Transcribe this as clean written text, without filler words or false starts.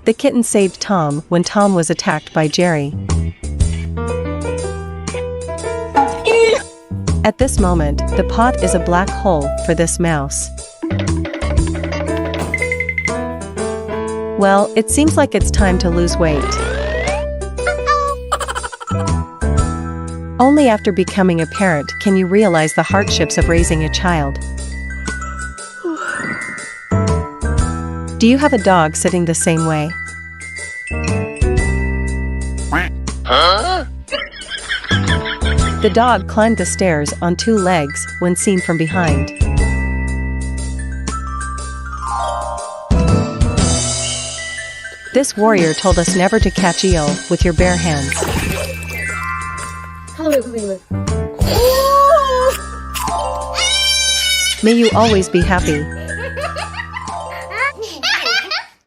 The kitten saved Tom when Tom was attacked by Jerry. At this moment, the pot is a black hole for this mouse. Well, it seems like it's time to lose weight. Only after becoming a parent can you realize the hardships of raising a child. Do you have a dog sitting the same way? Huh? The dog climbed the stairs on 2 legs when seen from behind. This warrior told us never to catch eel with your bare hands. May you always be happy.